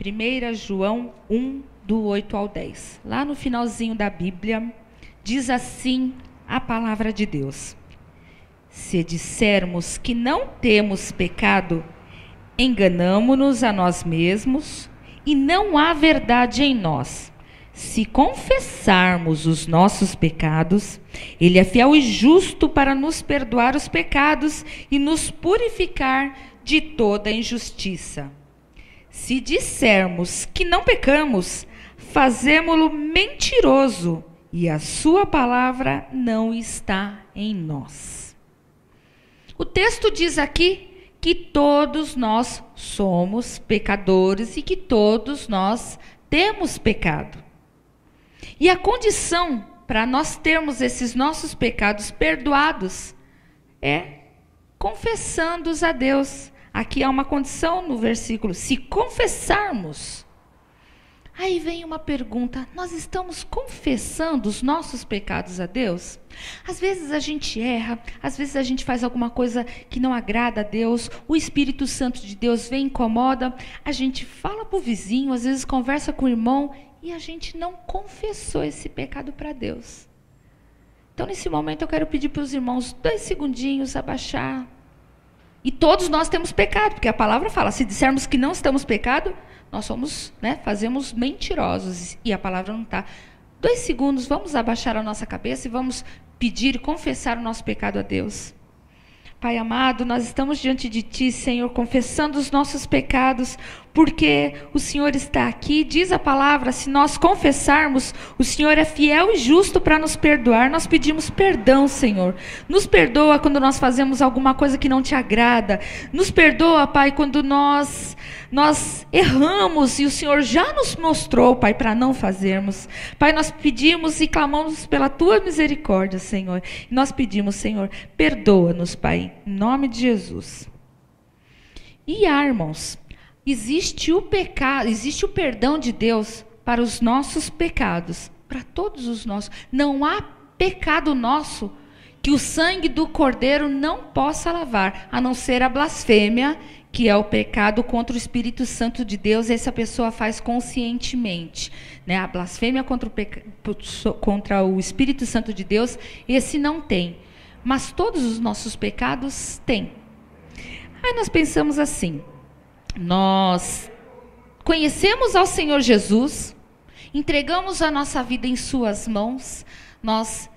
1 João 1, do 8 ao 10. Lá no finalzinho da Bíblia, diz assim a palavra de Deus: se dissermos que não temos pecado, enganamo-nos a nós mesmos e não há verdade em nós. Se confessarmos os nossos pecados, Ele é fiel e justo para nos perdoar os pecados e nos purificar de toda injustiça. Se dissermos que não pecamos, fazemo-lo mentiroso e a sua palavra não está em nós. O texto diz aqui que todos nós somos pecadores e que todos nós temos pecado. E a condição para nós termos esses nossos pecados perdoados é confessando-os a Deus. Aqui há uma condição no versículo: se confessarmos. Aí vem uma pergunta: nós estamos confessando os nossos pecados a Deus? Às vezes a gente erra, às vezes a gente faz alguma coisa que não agrada a Deus, o Espírito Santo de Deus vem e incomoda, a gente fala para o vizinho, às vezes conversa com o irmão e a gente não confessou esse pecado para Deus. Então nesse momento eu quero pedir para os irmãos 2 segundinhos abaixar. E todos nós temos pecado, porque a palavra fala: se dissermos que não estamos pecado, nós somos, fazemos mentirosos, e a palavra não está. 2 segundos, vamos abaixar a nossa cabeça e vamos pedir e confessar o nosso pecado a Deus. Pai amado, nós estamos diante de Ti, Senhor, confessando os nossos pecados, porque o Senhor está aqui. Diz a palavra: se nós confessarmos, o Senhor é fiel e justo para nos perdoar. Nós pedimos perdão, Senhor. Nos perdoa quando nós fazemos alguma coisa que não Te agrada. Nos perdoa, Pai, quando nós erramos e o Senhor já nos mostrou, Pai, para não fazermos. Pai, nós pedimos e clamamos pela Tua misericórdia, Senhor. E nós pedimos, Senhor, perdoa-nos, Pai, em nome de Jesus. E, irmãos, existe o pecado, existe o perdão de Deus para os nossos pecados, para todos os nossos. Não há pecado nosso que o sangue do Cordeiro não possa lavar, a não ser a blasfêmia, que é o pecado contra o Espírito Santo de Deus. Essa pessoa faz conscientemente, A blasfêmia contra o Espírito Santo de Deus, esse não tem. Mas todos os nossos pecados têm. Aí nós pensamos assim: nós conhecemos ao Senhor Jesus, entregamos a nossa vida em Suas mãos, nós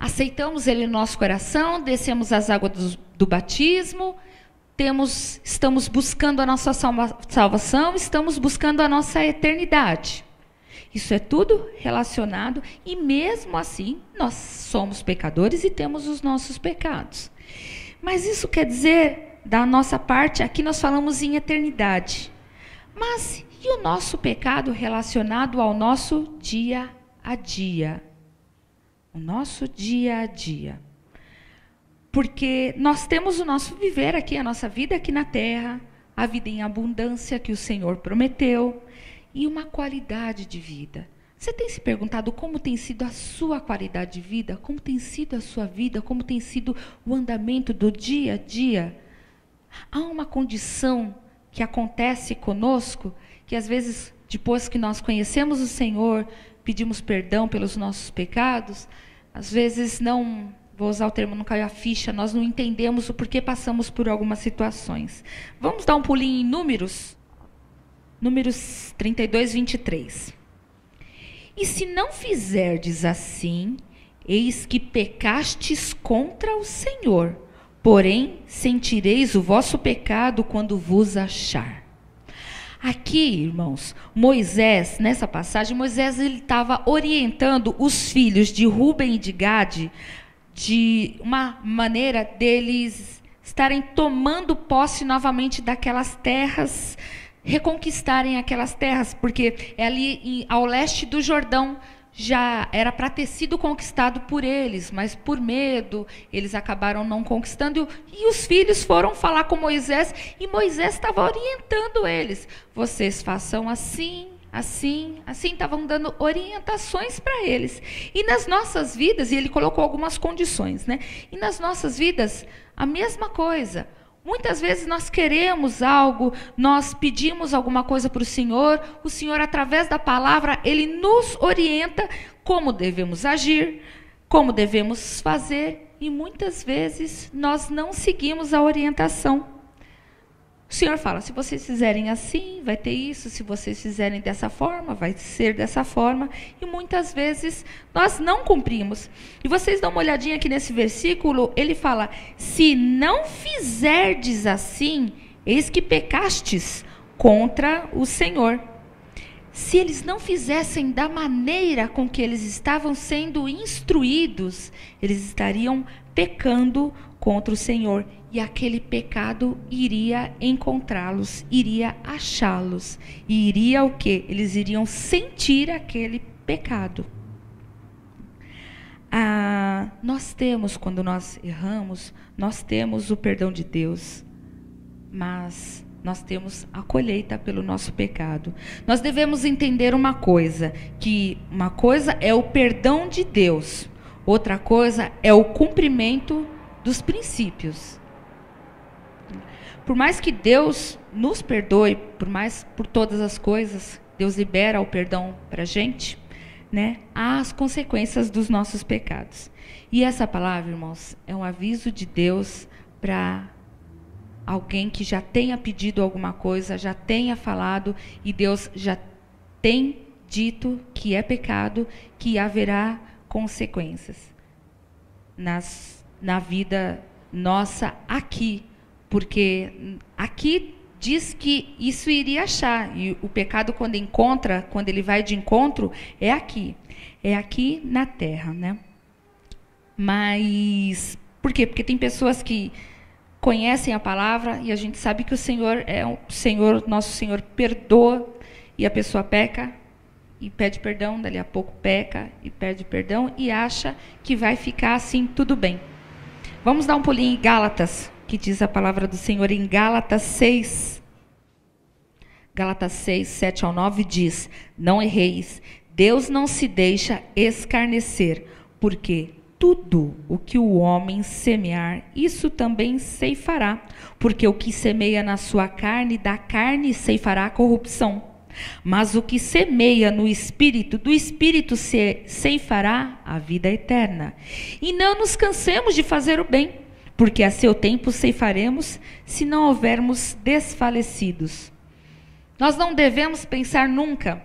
aceitamos Ele no nosso coração, descemos as águas do batismo, estamos buscando a nossa salvação, estamos buscando a nossa eternidade. Isso é tudo relacionado, e mesmo assim nós somos pecadores e temos os nossos pecados. Mas isso quer dizer, da nossa parte, aqui nós falamos em eternidade. Mas e o nosso pecado relacionado ao nosso dia a dia? O nosso dia a dia. Porque nós temos o nosso viver aqui, a nossa vida aqui na terra, a vida em abundância que o Senhor prometeu, e uma qualidade de vida. Você tem se perguntado como tem sido a sua qualidade de vida? Como tem sido a sua vida? Como tem sido o andamento do dia a dia? Há uma condição que acontece conosco, que às vezes, depois que nós conhecemos o Senhor, pedimos perdão pelos nossos pecados, às vezes não, vou usar o termo, não caiu a ficha, nós não entendemos o porquê passamos por algumas situações. Vamos dar um pulinho em Números 32, 23. E se não fizerdes assim, eis que pecastes contra o Senhor, porém sentireis o vosso pecado quando vos achar. Aqui, irmãos, Moisés, nessa passagem, Moisés ele estava orientando os filhos de Ruben e de Gade de uma maneira deles estarem tomando posse novamente daquelas terras, reconquistarem aquelas terras, porque ali ao leste do Jordão já era para ter sido conquistado por eles, mas por medo eles acabaram não conquistando, e os filhos foram falar com Moisés, e Moisés estava orientando eles: vocês façam assim, assim, assim, estavam dando orientações para eles. E nas nossas vidas, e ele colocou algumas condições, e nas nossas vidas a mesma coisa. Muitas vezes nós queremos algo, nós pedimos alguma coisa para o Senhor, através da palavra, Ele nos orienta como devemos agir, como devemos fazer, e muitas vezes nós não seguimos a orientação. O Senhor fala, se vocês fizerem assim, vai ter isso, se vocês fizerem dessa forma, vai ser dessa forma, e muitas vezes nós não cumprimos. E vocês dão uma olhadinha aqui nesse versículo, ele fala, se não fizerdes assim, eis que pecastes contra o Senhor. Se eles não fizessem da maneira com que eles estavam sendo instruídos, eles estariam pecando contra o Senhor. E aquele pecado iria encontrá-los, iria achá-los. E iria o quê? Eles iriam sentir aquele pecado. Nós temos, quando nós erramos, nós temos o perdão de Deus. Mas nós temos a colheita pelo nosso pecado. Nós devemos entender uma coisa, que uma coisa é o perdão de Deus, outra coisa é o cumprimento dos princípios. Por mais que Deus nos perdoe, por todas as coisas, Deus libera o perdão para a gente, né? Há as consequências dos nossos pecados. E essa palavra, irmãos, é um aviso de Deus para alguém que já tenha pedido alguma coisa, já tenha falado, e Deus já tem dito que é pecado, que haverá consequências na vida nossa aqui. Porque aqui diz que isso iria achar. E o pecado, quando ele vai de encontro, é aqui. É aqui na terra, né? Mas, por quê? Porque tem pessoas que conhecem a palavra e a gente sabe que o Senhor nosso Senhor perdoa, e a pessoa peca e pede perdão, dali a pouco peca e pede perdão e acha que vai ficar assim tudo bem. Vamos dar um pulinho em Gálatas, que diz a palavra do Senhor em Gálatas 6. Gálatas 6, 7 ao 9 diz, não erreis, Deus não se deixa escarnecer, porque tudo o que o homem semear, isso também ceifará, porque o que semeia na sua carne, da carne ceifará a corrupção. Mas o que semeia no Espírito, do Espírito ceifará a vida eterna. E não nos cansemos de fazer o bem, porque a seu tempo ceifaremos, se não houvermos desfalecidos. Nós não devemos pensar nunca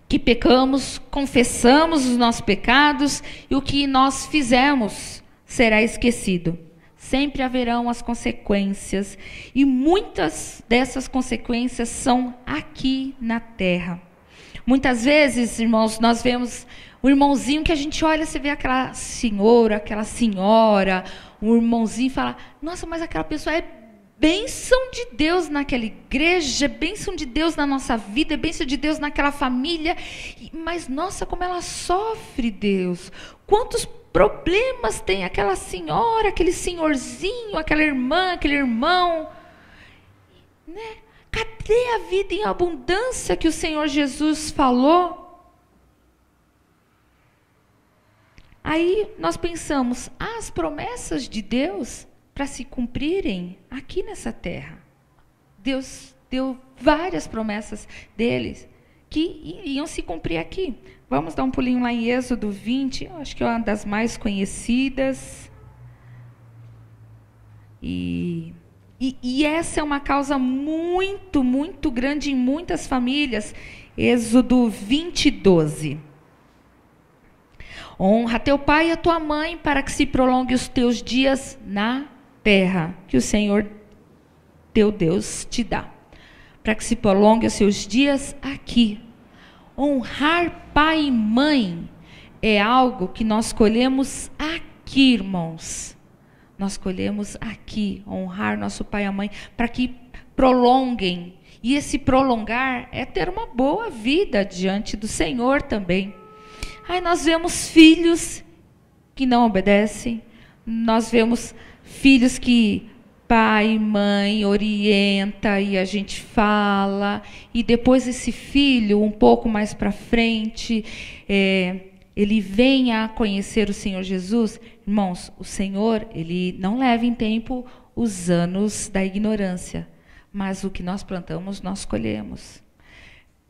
que pecamos, confessamos os nossos pecados e o que nós fizemos será esquecido. Sempre haverão as consequências, e muitas dessas consequências são aqui na terra. Muitas vezes, irmãos, nós vemos o irmãozinho que a gente olha, você vê aquela senhora, um irmãozinho e fala, nossa, mas aquela pessoa é bênção de Deus naquela igreja, é bênção de Deus na nossa vida, é bênção de Deus naquela família, mas nossa, como ela sofre, Deus, quantos problemas tem aquela senhora, aquele senhorzinho, aquela irmã, aquele irmão, né? Cadê a vida em abundância que o Senhor Jesus falou? Aí nós pensamos, as promessas de Deus para se cumprirem aqui nessa terra. Deus deu várias promessas deles que iam se cumprir aqui. Vamos dar um pulinho lá em Êxodo 20, acho que é uma das mais conhecidas. E essa é uma causa muito, muito grande em muitas famílias. Êxodo 20, 12. Honra teu pai e a tua mãe, para que se prolongue os teus dias na terra que o Senhor teu Deus te dá. Para que se prolongue os seus dias aqui. Honrar pai e mãe é algo que nós escolhemos aqui, irmãos. Nós escolhemos aqui, honrar nosso pai e a mãe, para que prolonguem. E esse prolongar é ter uma boa vida diante do Senhor também. Aí nós vemos filhos que não obedecem, nós vemos filhos que pai e mãe orienta e a gente fala, e depois esse filho, um pouco mais para frente, ele vem a conhecer o Senhor Jesus. Irmãos, o Senhor, ele não leva em tempo os anos da ignorância, mas o que nós plantamos, nós colhemos.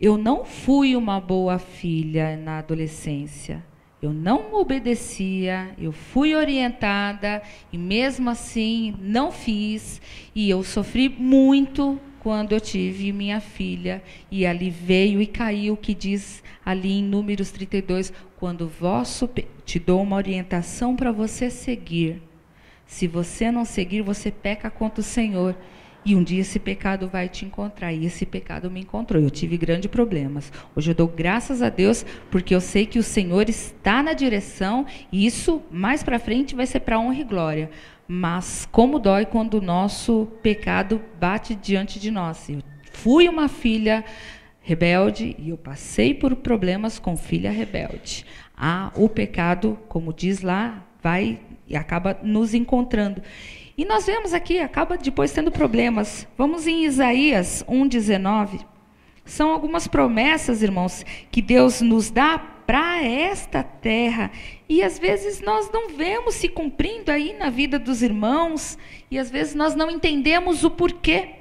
Eu não fui uma boa filha na adolescência. Eu não obedecia, eu fui orientada e mesmo assim não fiz. E eu sofri muito quando eu tive minha filha. E ali veio e caiu o que diz ali em Números 32, quando te dou uma orientação para você seguir. Se você não seguir, você peca contra o Senhor. E um dia esse pecado vai te encontrar. E esse pecado me encontrou. Eu tive grandes problemas. Hoje eu dou graças a Deus, porque eu sei que o Senhor está na direção. E isso, mais para frente, vai ser para honra e glória. Mas como dói quando o nosso pecado bate diante de nós. Eu fui uma filha rebelde e eu passei por problemas com filha rebelde. O pecado, como diz lá, vai e acaba nos encontrando. E nós vemos aqui, acaba depois tendo problemas. Vamos em Isaías 1,19. São algumas promessas, irmãos, que Deus nos dá para esta terra. E às vezes nós não vemos se cumprindo aí na vida dos irmãos. E às vezes nós não entendemos o porquê.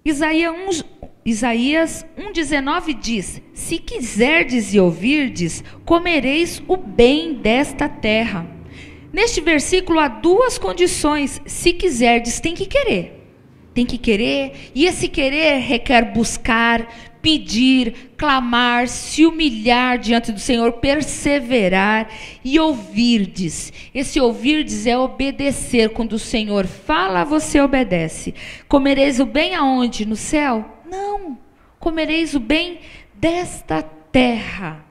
Isaías 1,19 diz: se quiserdes e ouvirdes, comereis o bem desta terra. Neste versículo há duas condições. Se quiserdes, tem que querer. Tem que querer. E esse querer requer buscar, pedir, clamar, se humilhar diante do Senhor, perseverar e ouvirdes. Esse ouvirdes é obedecer. Quando o Senhor fala, você obedece. Comereis o bem aonde? No céu? Não. Comereis o bem desta terra.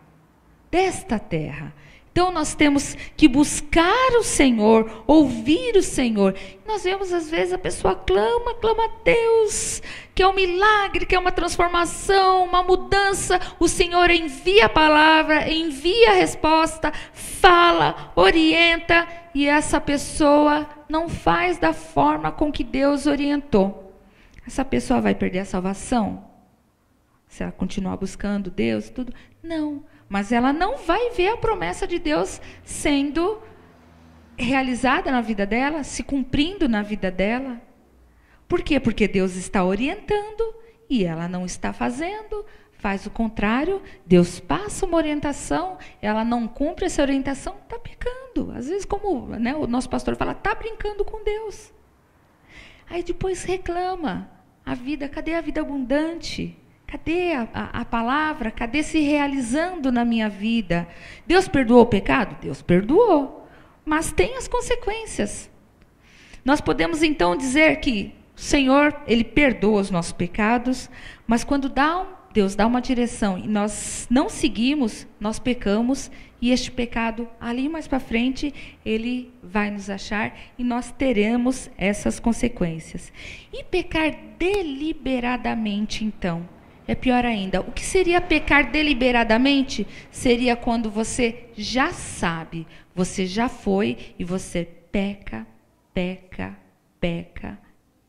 Desta terra. Então nós temos que buscar o Senhor, ouvir o Senhor. Nós vemos às vezes a pessoa clama a Deus, que é um milagre, que é uma transformação, uma mudança. O Senhor envia a palavra, envia a resposta, fala, orienta, e essa pessoa não faz da forma com que Deus orientou. Essa pessoa vai perder a salvação? Se ela continuar buscando Deus, tudo? Não. Mas ela não vai ver a promessa de Deus sendo realizada na vida dela, se cumprindo na vida dela. Por quê? Porque Deus está orientando e ela não está fazendo, faz o contrário. Deus passa uma orientação, ela não cumpre essa orientação, está pecando. Às vezes, como o nosso pastor fala, está brincando com Deus. Aí depois reclama. A vida, cadê a vida abundante? Cadê a palavra? Cadê se realizando na minha vida? Deus perdoou o pecado? Deus perdoou. Mas tem as consequências. Nós podemos então dizer que o Senhor, Ele perdoa os nossos pecados, mas quando Deus dá uma direção e nós não seguimos, nós pecamos, e este pecado, ali mais para frente, ele vai nos achar e nós teremos essas consequências. E pecar deliberadamente, então? É pior ainda. O que seria pecar deliberadamente? Seria quando você já sabe, você já foi e você peca, peca, peca,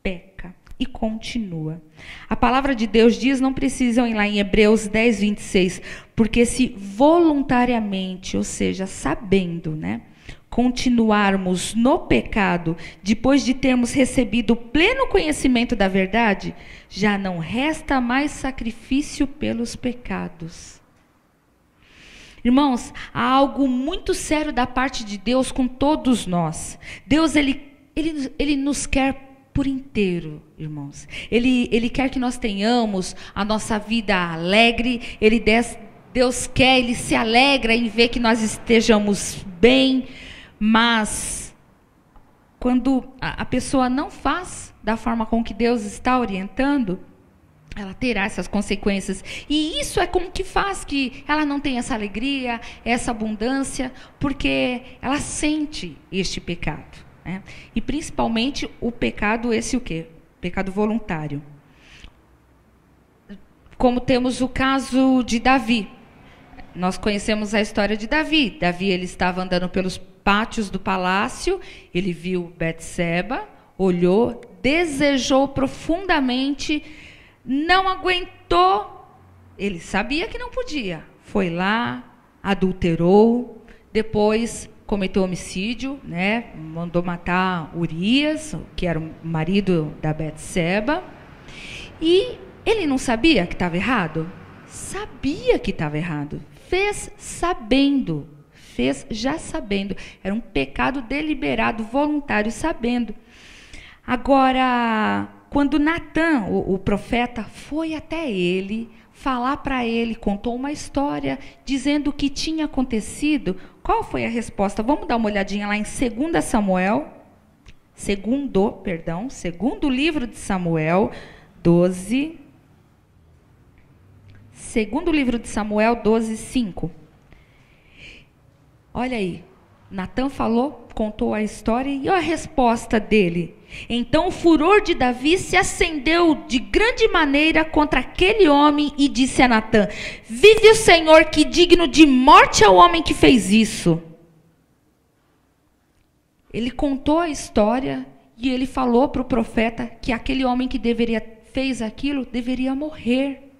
peca e continua. A palavra de Deus diz, não precisam ir lá em Hebreus 10, 26, porque se voluntariamente, ou seja, sabendo, continuarmos no pecado, depois de termos recebido o pleno conhecimento da verdade, já não resta mais sacrifício pelos pecados. Irmãos, há algo muito sério da parte de Deus com todos nós. Deus, ele nos quer por inteiro, irmãos. Ele quer que nós tenhamos a nossa vida alegre. Deus quer, Ele se alegra em ver que nós estejamos bem. Mas quando a pessoa não faz da forma com que Deus está orientando, ela terá essas consequências. E isso é como que faz que ela não tenha essa alegria, essa abundância, porque ela sente este pecado. E principalmente o pecado, o quê? Pecado voluntário. Como temos o caso de Davi. Nós conhecemos a história de Davi. Davi, ele estava andando pelos pátios do palácio, ele viu Betseba, olhou, desejou profundamente, não aguentou, ele sabia que não podia, foi lá, adulterou, depois cometeu homicídio, né? Mandou matar Urias, que era o marido da Betseba. E ele não sabia que estava errado? Sabia que estava errado. Fez sabendo. Fez já sabendo. Era um pecado deliberado, voluntário, sabendo. Agora, quando Natan, o profeta, foi até ele, falar para ele, contou uma história, dizendo o que tinha acontecido, qual foi a resposta? Vamos dar uma olhadinha lá em 2 Samuel, segundo livro de Samuel, 12. Segundo livro de Samuel, 12, 5. Olha aí, Natan falou, contou a história e a resposta dele. Então o furor de Davi se acendeu de grande maneira contra aquele homem e disse a Natan: vive o Senhor, que digno de morte é o homem que fez isso. Ele contou a história e ele falou para o profeta que aquele homem que fez aquilo deveria morrer.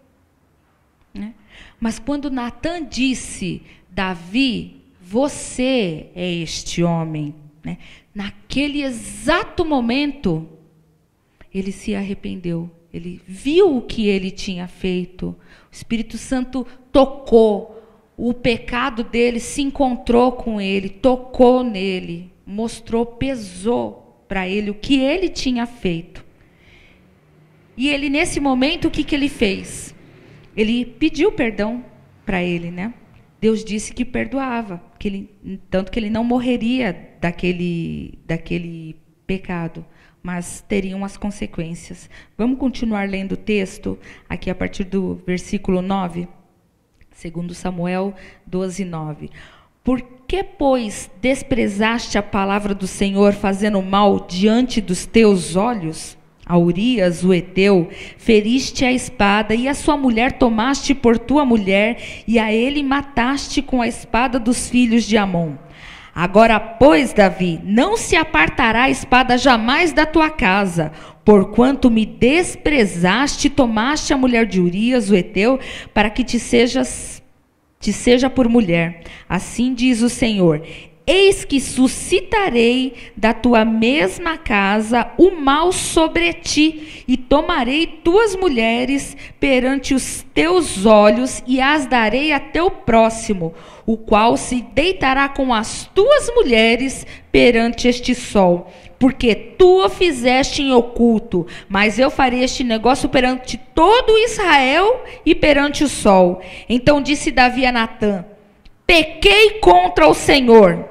Né? Mas quando Natan disse: Davi, você é este homem, né? Naquele exato momento, ele se arrependeu. Ele viu o que ele tinha feito. O Espírito Santo tocou. O pecado dele se encontrou com ele, tocou nele, mostrou, pesou para ele o que ele tinha feito. E ele, nesse momento, o que ele fez? Ele pediu perdão para ele, né? Deus disse que perdoava, tanto que ele não morreria daquele pecado, mas teriam as consequências. Vamos continuar lendo o texto, aqui a partir do versículo 9, 2 Samuel 12, 9. Por que, pois, desprezaste a palavra do Senhor, fazendo mal diante dos teus olhos? A Urias, o heteu, feriste a espada, e a sua mulher tomaste por tua mulher, e a ele mataste com a espada dos filhos de Amon. Agora, pois, Davi, não se apartará a espada jamais da tua casa, porquanto me desprezaste, tomaste a mulher de Urias, o heteu, para que te seja por mulher. Assim diz o Senhor: eis que suscitarei da tua mesma casa o mal sobre ti, e tomarei tuas mulheres perante os teus olhos, e as darei a teu próximo, o qual se deitará com as tuas mulheres perante este sol. Porque tu o fizeste em oculto, mas eu farei este negócio perante todo Israel e perante o sol. Então disse Davi a Natã: pequei contra o Senhor.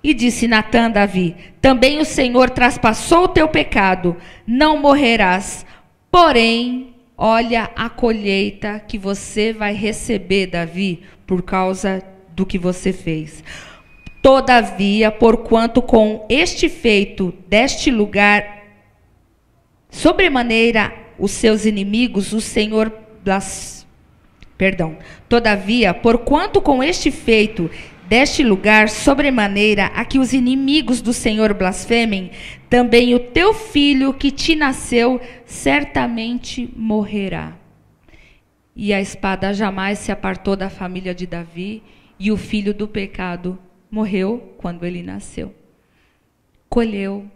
E disse Natã a Davi: também o Senhor traspassou o teu pecado, não morrerás. Porém, olha a colheita que você vai receber, Davi, por causa do que você fez. Todavia, porquanto com este feito deste lugar, sobremaneira os seus inimigos, o Senhor Todavia, porquanto com este feito deste lugar, sobremaneira, a que os inimigos do Senhor blasfemem, também o teu filho que te nasceu certamente morrerá. E a espada jamais se apartou da família de Davi, e o filho do pecado morreu quando ele nasceu. Colheu,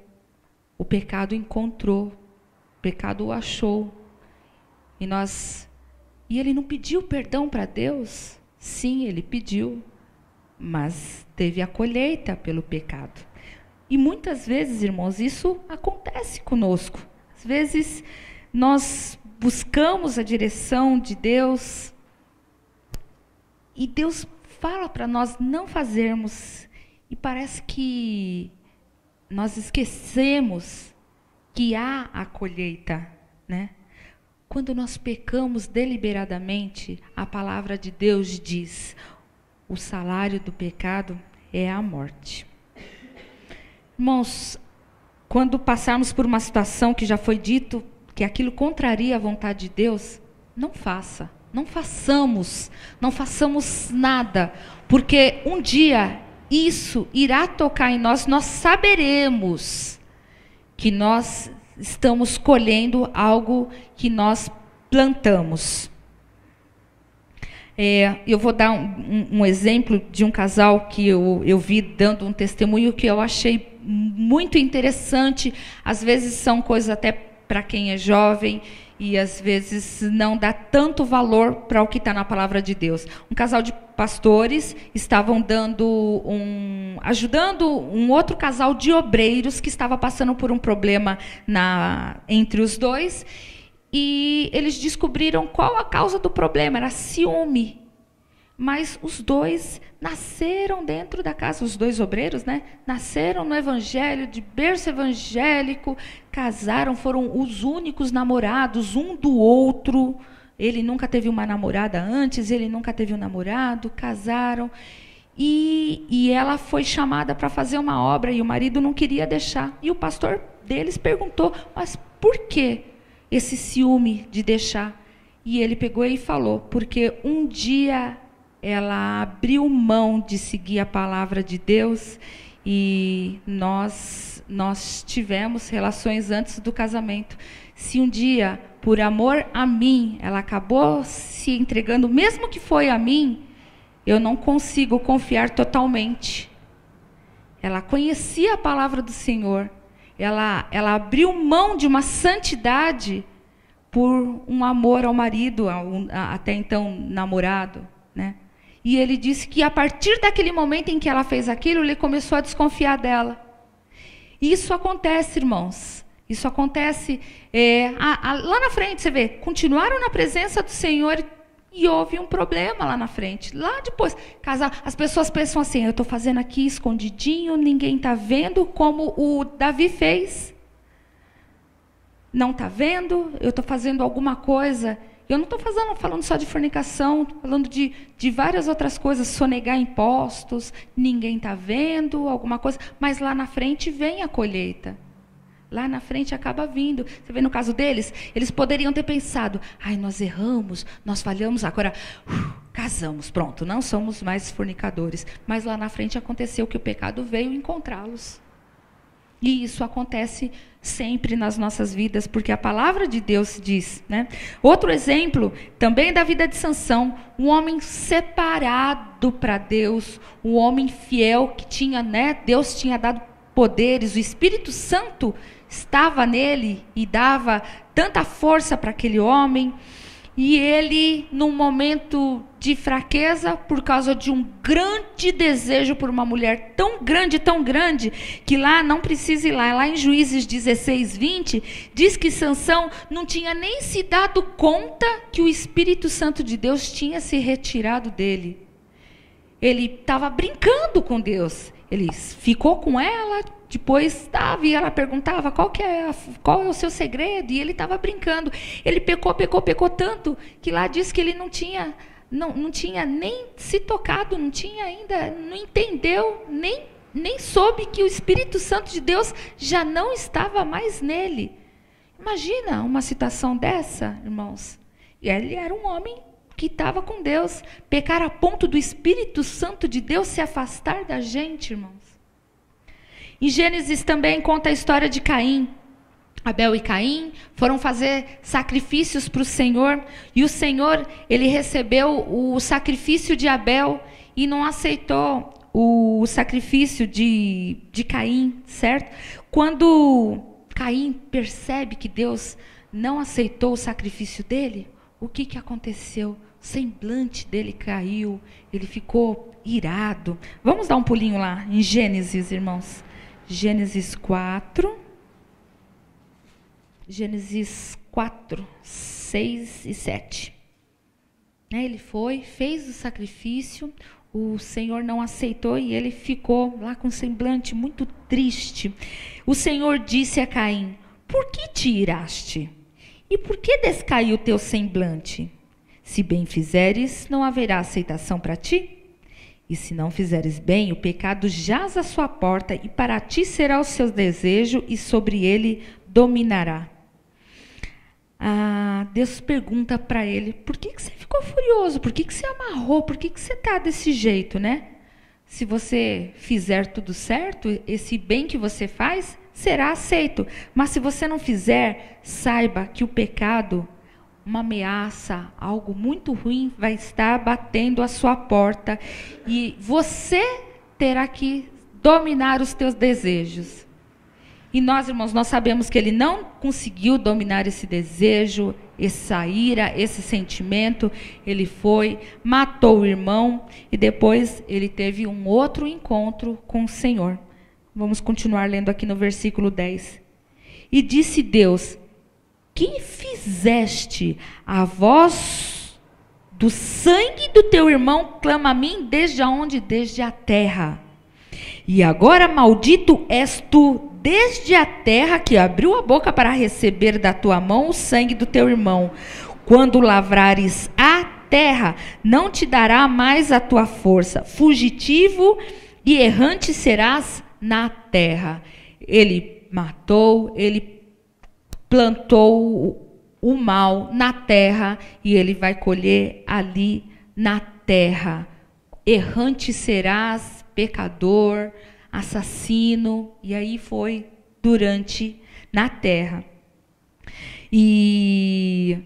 o pecado encontrou, o pecado o achou. E ele não pediu perdão para Deus? Sim, ele pediu. Mas teve a colheita pelo pecado. E muitas vezes, irmãos, isso acontece conosco. Às vezes nós buscamos a direção de Deus e Deus fala para nós não fazermos, e parece que nós esquecemos que há a colheita, né? Quando nós pecamos deliberadamente, a palavra de Deus diz: o salário do pecado é a morte. Irmãos, quando passarmos por uma situação que já foi dito que aquilo contraria a vontade de Deus, não faça, não façamos nada, porque um dia isso irá tocar em nós, nós saberemos que nós estamos colhendo algo que nós plantamos. Eu vou dar um exemplo de um casal que eu vi dando um testemunho que eu achei muito interessante. Às vezes são coisas até para quem é jovem e às vezes não dá tanto valor para o que está na palavra de Deus. Um casal de pastores estavam ajudando um outro casal de obreiros que estava passando por um problema entre os dois. E eles descobriram qual a causa do problema, era ciúme. Mas os dois nasceram dentro da casa, os dois obreiros, né? Nasceram no evangelho, de berço evangélico, casaram, foram os únicos namorados um do outro. Ele nunca teve uma namorada antes, ele nunca teve um namorado, casaram. E ela foi chamada para fazer uma obra e o marido não queria deixar. E o pastor deles perguntou, mas por quê? Esse ciúme de deixar. E ele pegou e falou, porque um dia ela abriu mão de seguir a palavra de Deus e nós tivemos relações antes do casamento. Se um dia, por amor a mim, ela acabou se entregando, mesmo que foi a mim, eu não consigo confiar totalmente. Ela conhecia a palavra do Senhor. Ela abriu mão de uma santidade por um amor ao marido, até então namorado, né? E ele disse que a partir daquele momento em que ela fez aquilo, ele começou a desconfiar dela. Isso acontece, irmãos. Isso acontece lá na frente, você vê, continuaram na presença do Senhor e houve um problema lá na frente. Lá depois, as pessoas pensam assim, eu estou fazendo aqui escondidinho, ninguém está vendo, como o Davi fez. Não está vendo, eu estou fazendo alguma coisa. Eu não estou falando só de fornicação, estou falando de várias outras coisas, sonegar impostos, ninguém está vendo, alguma coisa, mas lá na frente vem a colheita. Lá na frente acaba vindo. Você vê no caso deles, eles poderiam ter pensado, nós erramos, nós falhamos, agora casamos, pronto, não somos mais fornicadores. Mas lá na frente aconteceu que o pecado veio encontrá-los. E isso acontece sempre nas nossas vidas, porque a palavra de Deus diz, né? Outro exemplo, também da vida de Sansão, um homem separado para Deus, um homem fiel que tinha, né? Deus tinha dado poderes, o Espírito Santo estava nele e dava tanta força para aquele homem. E ele, num momento de fraqueza, por causa de um grande desejo por uma mulher tão grande, que lá, não precisa ir lá em Juízes 16, 20, diz que Sansão não tinha nem se dado conta que o Espírito Santo de Deus tinha se retirado dele. Ele estava brincando com Deus. Ele ficou com ela, depois estava e ela perguntava qual é o seu segredo, e ele estava brincando. Ele pecou tanto que lá diz que ele não tinha nem se tocado, não tinha ainda, não entendeu, nem soube que o Espírito Santo de Deus já não estava mais nele. Imagina uma situação dessa, irmãos. E ele era um homem que estava com Deus, pecar a ponto do Espírito Santo de Deus se afastar da gente, irmãos. Em Gênesis também conta a história de Caim. Abel e Caim foram fazer sacrifícios para o Senhor, e o Senhor, ele recebeu o sacrifício de Abel e não aceitou o sacrifício de Caim, certo? Quando Caim percebe que Deus não aceitou o sacrifício dele, o que aconteceu? O semblante dele caiu, ele ficou irado. Vamos dar um pulinho lá em Gênesis, irmãos. Gênesis 4, 6 e 7. Ele fez o sacrifício, o Senhor não aceitou e ele ficou lá com um semblante muito triste. O Senhor disse a Caim, por que te iraste? E por que descaiu o teu semblante? Se bem fizeres, não haverá aceitação para ti? E se não fizeres bem, o pecado jaz à sua porta, e para ti será o seu desejo, e sobre ele dominará. Deus pergunta para ele, por que você ficou furioso? Por que você amarrou? Por que você está desse jeito, né? Se você fizer tudo certo, esse bem que você faz será aceito. Mas se você não fizer, saiba que o pecado uma ameaça, algo muito ruim vai estar batendo a sua porta e você terá que dominar os teus desejos. E nós, irmãos, nós sabemos que ele não conseguiu dominar esse desejo, essa ira, esse sentimento. Ele foi, matou o irmão e depois ele teve um outro encontro com o Senhor. Vamos continuar lendo aqui no versículo 10. E disse Deus: que fizeste? A voz do sangue do teu irmão clama a mim desde aonde? Desde a terra. E agora maldito és tu desde a terra que abriu a boca para receber da tua mão o sangue do teu irmão. Quando lavrares a terra, não te dará mais a tua força. Fugitivo e errante serás na terra. Ele matou, ele plantou o mal na terra e ele vai colher ali na terra. Errante serás, pecador, assassino, e aí foi na terra. E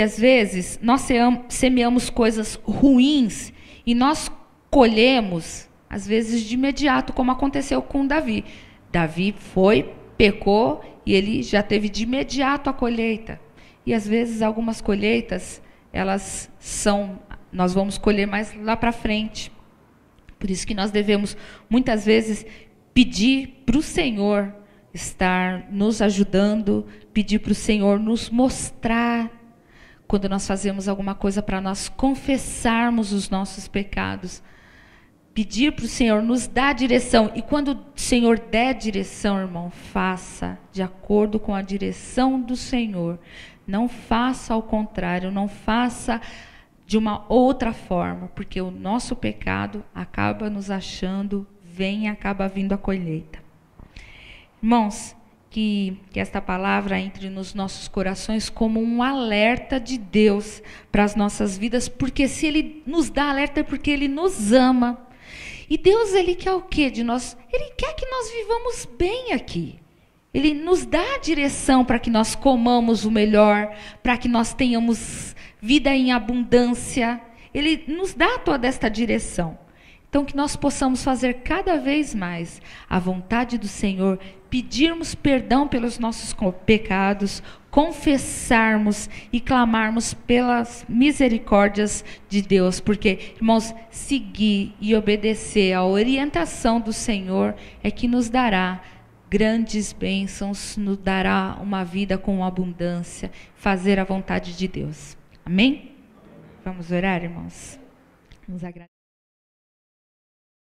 às vezes nós semeamos coisas ruins e nós colhemos, às vezes de imediato, como aconteceu com Davi. Davi foi, pecou e ele já teve de imediato a colheita. E às vezes algumas colheitas, nós vamos colher mais lá para frente. Por isso que nós devemos, muitas vezes, pedir para o Senhor estar nos ajudando, pedir para o Senhor nos mostrar, quando nós fazemos alguma coisa para nós confessarmos os nossos pecados. Pedir para o Senhor nos dar direção. E quando o Senhor der direção, irmão, faça de acordo com a direção do Senhor. Não faça ao contrário, não faça de uma outra forma, porque o nosso pecado acaba nos achando, acaba vindo a colheita. Irmãos, que esta palavra entre nos nossos corações como um alerta de Deus para as nossas vidas, porque se Ele nos dá alerta é porque Ele nos ama. E Deus, Ele quer o quê de nós? Ele quer que nós vivamos bem aqui. Ele nos dá a direção para que nós comamos o melhor, para que nós tenhamos vida em abundância. Ele nos dá toda esta direção. Então, que nós possamos fazer cada vez mais a vontade do Senhor, pedirmos perdão pelos nossos pecados, confessarmos e clamarmos pelas misericórdias de Deus. Porque, irmãos, seguir e obedecer à orientação do Senhor é que nos dará grandes bênçãos, nos dará uma vida com abundância, fazer a vontade de Deus. Amém? Vamos orar, irmãos? Nos agradecer.